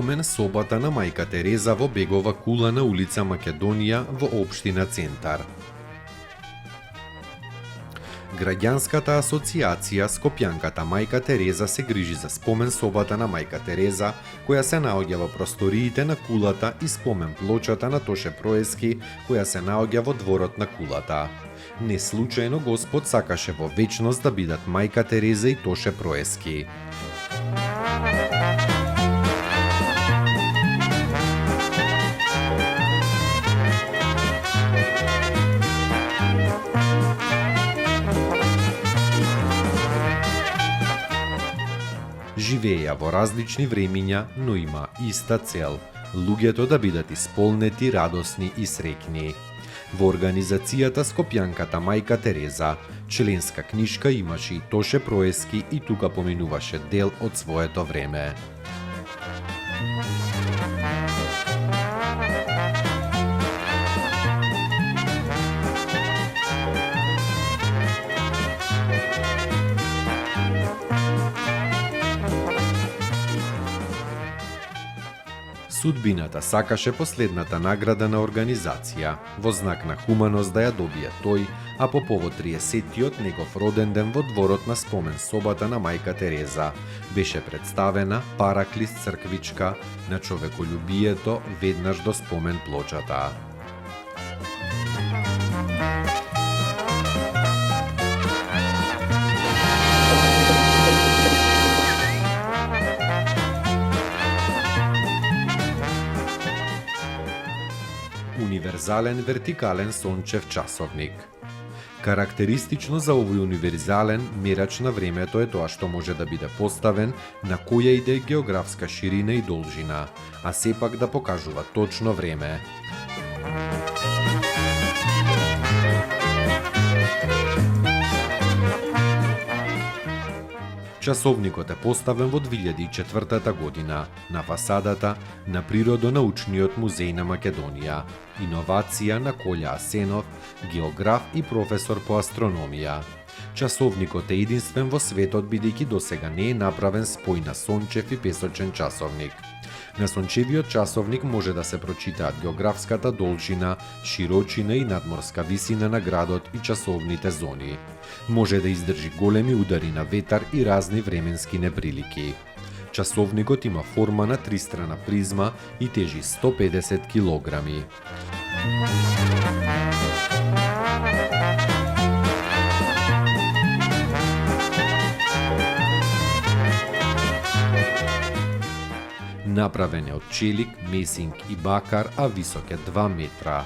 спомен собата на мајка Тереза во Бегова кула на улица Македонија во општина Центар. Граѓанската асоциација Скопјанката мајка Тереза се грижи за спомен собата на мајка Тереза, која се наоѓа во просториите на кулата и спомен плочата на Тоше Проески, која се наоѓа во дворот на кулата. Не случајно Господ сакаше во вечност да бидат мајка Тереза и Тоше Проески. Живееја во различни времиња, но има иста цел – луѓето да бидат исполнети, радосни и среќни. Во организацијата Скопјанката мајка Тереза, членска книшка имаше и Тоше Проески и тука поминуваше дел од своето време. Судбината сакаше последната награда на организација, во знак на хуманост да ја добие тој, а по повод 30-тиот негов роден ден во дворот на спомен собата на мајка Тереза, беше представена Параклис црквичка на човеколюбието веднаш до спомен плочата. Универзален вертикален сончев часовник. Карактеристично за овој универзален мерач на времето е тоа што може да биде поставен на која иде географска ширина и должина, а сепак да покажува точно време. Часовникот е поставен во 2004 година на фасадата на Природонаучниот музеј на Македонија. Иновација на Колја Асенов, географ и професор по астрономија. Часовникот е единствен во светот бидејќи досега не е направен спој на сончев и песочен часовник. На сончевиот часовник може да се прочитаат географската должина, широчина и надморска висина на градот и часовните зони. Може да издржи големи удари на ветар и разни временски неприлики. Часовникот има форма на тристрана призма и тежи 150 килограми. Направен е од челик, месинг и бакар, а висок е 2 метра.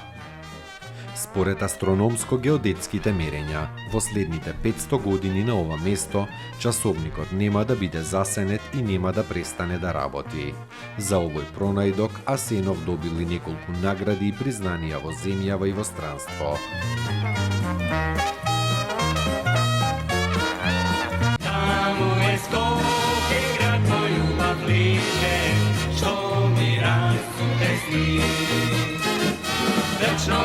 Според астрономско-геодетските мерења, во следните 500 години на ова место, часовникот нема да биде засенет и нема да престане да работи. За овој пронајдок Асенов добили неколку награди и признанија во земјава и во странство. Таму е Скопје, град мој љубав ближе, што ми разум тесни. Вечно